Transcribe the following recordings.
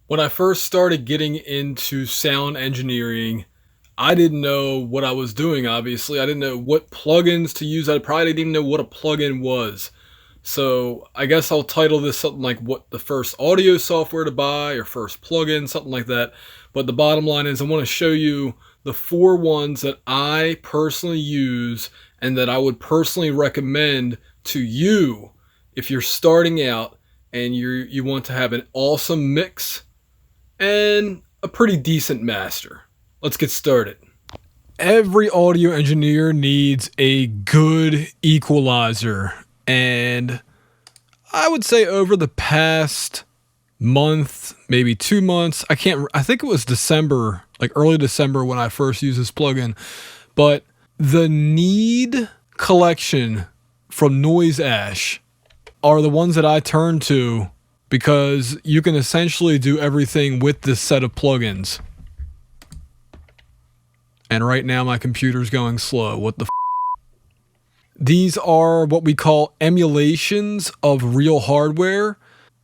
When I first started getting into sound engineering, I didn't know what I was doing, obviously. I didn't know what plugins to use. I probably didn't even know what a plugin was. So I guess I'll title this something like what the first audio software to buy or first plugin, something like that. But the bottom line is I want to show you the 4 ones that I personally use and that I would personally recommend to you if you're starting out and you want to have an awesome mix and a pretty decent master. Let's get started. Every audio engineer needs a good equalizer, and I would say over the past month, maybe 2 months, I think it was December, like early December when I first used this plugin, but the Need collection from Noise Ash are the ones that I turn to because you can essentially do everything with this set of plugins. And right now my computer's going slow. What the f? These are what we call emulations of real hardware.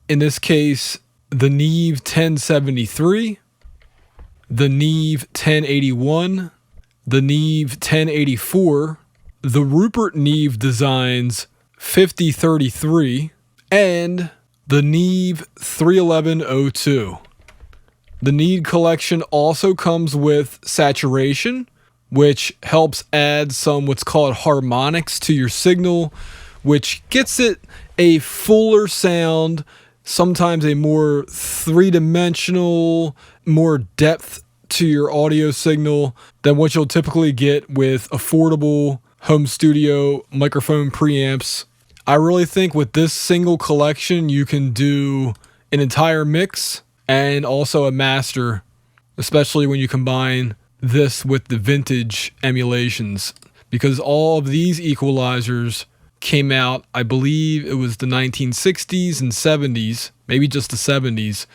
In this case, the Neve 1073, the Neve 1081, the Neve 1084, the Rupert Neve Designs 5033, and the Neve 31102. The Need collection also comes with saturation, which helps add some what's called harmonics to your signal, which gets it a fuller sound, sometimes a more three-dimensional, more depth to your audio signal than what you'll typically get with affordable home studio microphone preamps. I really think with this single collection, you can do an entire mix and also a master, especially when you combine this with the vintage emulations, because all of these equalizers came out, I believe it was the 1960s and 70s, maybe just the 70s,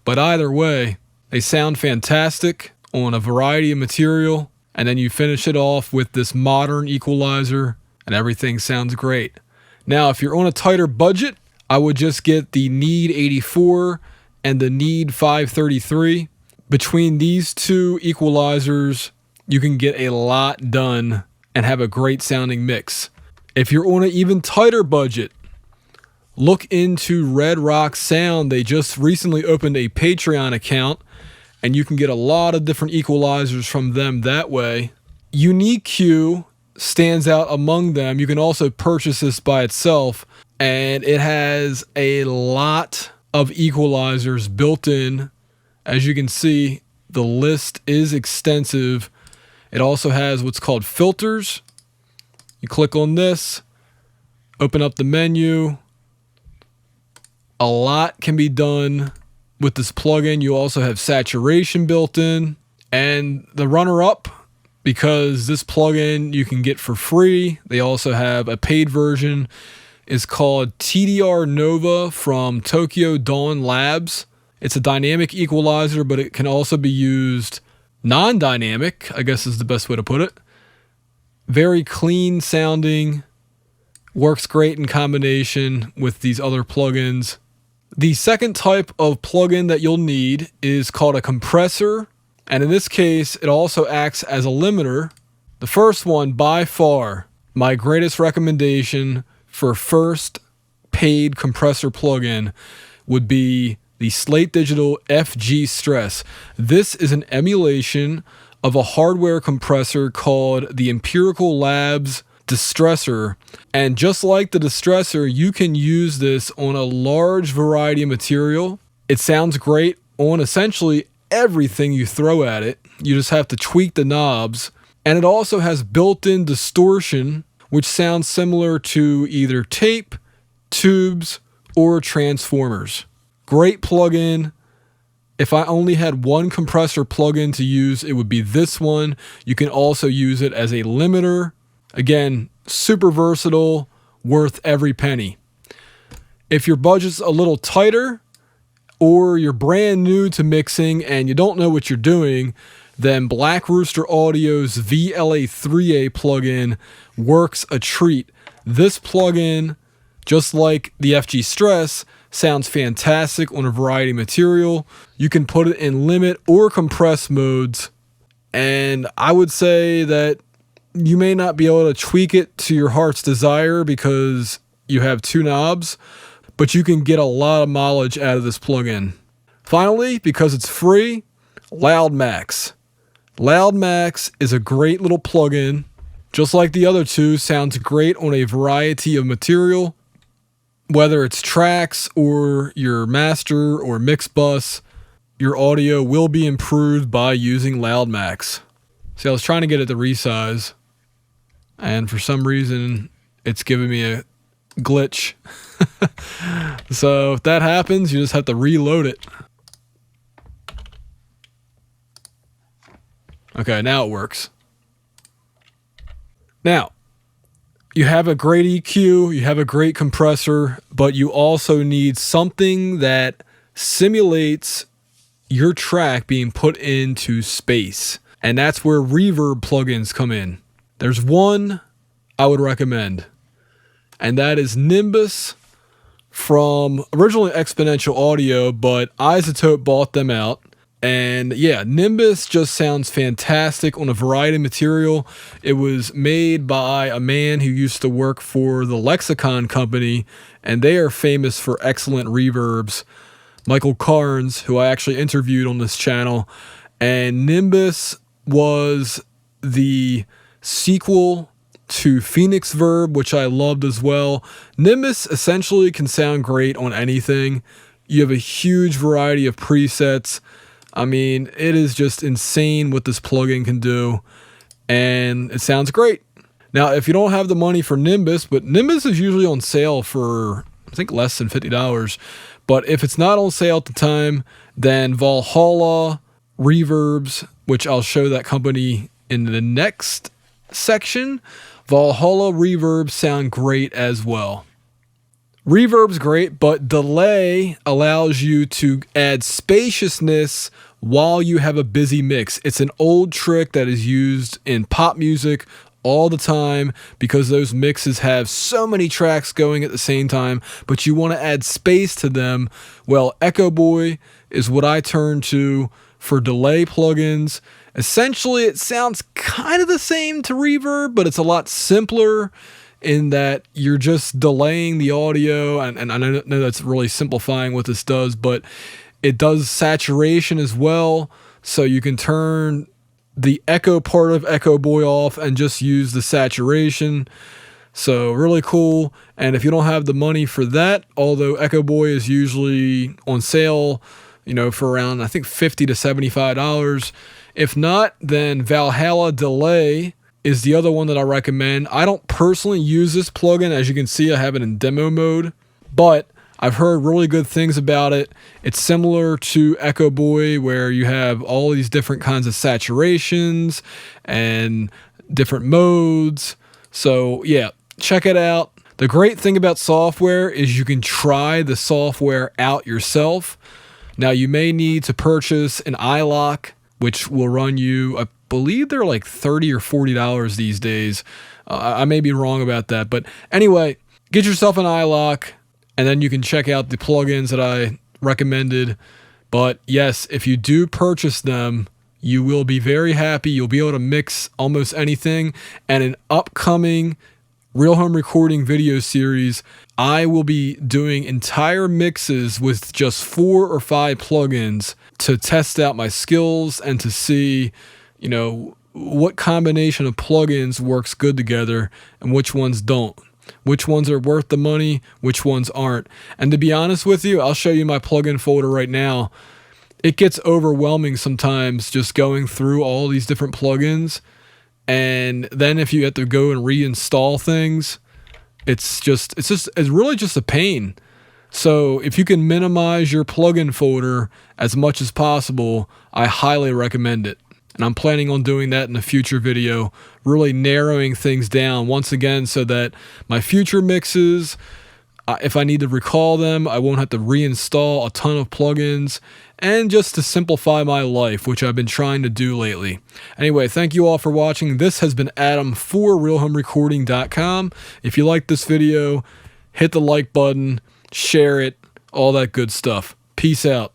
but either way, they sound fantastic on a variety of material, and then you finish it off with this modern equalizer, and everything sounds great. Now, if you're on a tighter budget, I would just get the Need 84 and the Need 533. Between these two equalizers, you can get a lot done and have a great sounding mix. If you're on an even tighter budget, look into Red Rock Sound. They just recently opened a Patreon account, and you can get a lot of different equalizers from them that way. UniQ stands out among them. You can also purchase this by itself, and it has a lot of equalizers built in. As you can see, the list is extensive. It also has what's called filters. You click on this, open up the menu. A lot can be done with this plugin. You also have saturation built in, and the runner-up, because this plugin you can get for free. They also have a paid version. Is called TDR Nova from Tokyo Dawn Labs. It's a dynamic equalizer, but it can also be used non-dynamic, I guess is the best way to put it. Very clean sounding, works great in combination with these other plugins. The second type of plugin that you'll need is called a compressor, and in this case, it also acts as a limiter. The first one, by far, my greatest recommendation for first paid compressor plugin would be the Slate Digital FG Stress. This is an emulation of a hardware compressor called the Empirical Labs Distressor. And just like the Distressor, you can use this on a large variety of material. It sounds great on essentially everything you throw at it. You just have to tweak the knobs. And it also has built-in distortion, which sounds similar to either tape, tubes, or transformers. Great plugin. If I only had one compressor plugin to use, it would be this one. You can also use it as a limiter. Again, super versatile, worth every penny. If your budget's a little tighter, or you're brand new to mixing and you don't know what you're doing, then Black Rooster Audio's VLA3A plugin works a treat. This plugin, just like the FG Stress, sounds fantastic on a variety of material. You can put it in limit or compress modes, and I would say that you may not be able to tweak it to your heart's desire because you have 2 knobs, but you can get a lot of mileage out of this plugin. Finally, because it's free, Loud Max. Loud Max is a great little plugin. Just like the other 2, sounds great on a variety of material. Whether it's tracks or your master or mix bus, your audio will be improved by using Loud Max. See, I was trying to get it to resize, and for some reason, it's giving me a glitch. So if that happens, you just have to reload it. Okay, now it works. Now, you have a great EQ, you have a great compressor, but you also need something that simulates your track being put into space. And that's where reverb plugins come in. There's one I would recommend, and that is Nimbus from originally Exponential Audio, but Isotope bought them out. And yeah, Nimbus just sounds fantastic on a variety of material. It was made by a man who used to work for the Lexicon company, and they are famous for excellent reverbs. Michael Carnes, who I actually interviewed on this channel, and Nimbus was the sequel to Phoenix Verb, which I loved as well. Nimbus essentially can sound great on anything. You have a huge variety of presets. I mean, it is just insane what this plugin can do, and it sounds great. Now, if you don't have the money for Nimbus, but Nimbus is usually on sale for, I think, less than $50, but if it's not on sale at the time, then Valhalla Reverbs, which I'll show that company in the next section, Valhalla Reverbs sound great as well. Reverb's great, but delay allows you to add spaciousness while you have a busy mix. It's an old trick that is used in pop music all the time because those mixes have so many tracks going at the same time, but you want to add space to them. Well, Echo Boy is what I turn to for delay plugins. Essentially, it sounds kind of the same to Reverb, but it's a lot simpler in that you're just delaying the audio, and I know that's really simplifying what this does, but it does saturation as well, so you can turn the echo part of Echo Boy off and just use the saturation. So really cool. And if you don't have the money for that, although Echo Boy is usually on sale, you know, for around, I think, $50 to $75. If not, then Valhalla Delay is the other one that I recommend. I don't personally use this plugin. As you can see, I have it in demo mode, but I've heard really good things about it. It's similar to Echo Boy, where you have all these different kinds of saturations and different modes. So yeah, check it out. The great thing about software is you can try the software out yourself. Now, you may need to purchase an iLock, which will run you, I believe they're like $30 or $40 these days. I may be wrong about that. But anyway, get yourself an iLock, and then you can check out the plugins that I recommended. But yes, if you do purchase them, you will be very happy. You'll be able to mix almost anything. And an upcoming Real Home Recording video series, I will be doing entire mixes with just 4 or 5 plugins to test out my skills and to see, you know, what combination of plugins works good together and which ones don't. Which ones are worth the money, which ones aren't. And to be honest with you, I'll show you my plugin folder right now. It gets overwhelming sometimes just going through all these different plugins. And then if you have to go and reinstall things, it's really just a pain. So if you can minimize your plugin folder as much as possible, I highly recommend it. And I'm planning on doing that in a future video, really narrowing things down once again so that my future mixes, if I need to recall them, I won't have to reinstall a ton of plugins, and just to simplify my life, which I've been trying to do lately. Anyway, thank you all for watching. This has been Adam for RealHomeRecording.com. If you like this video, hit the like button, share it, all that good stuff. Peace out.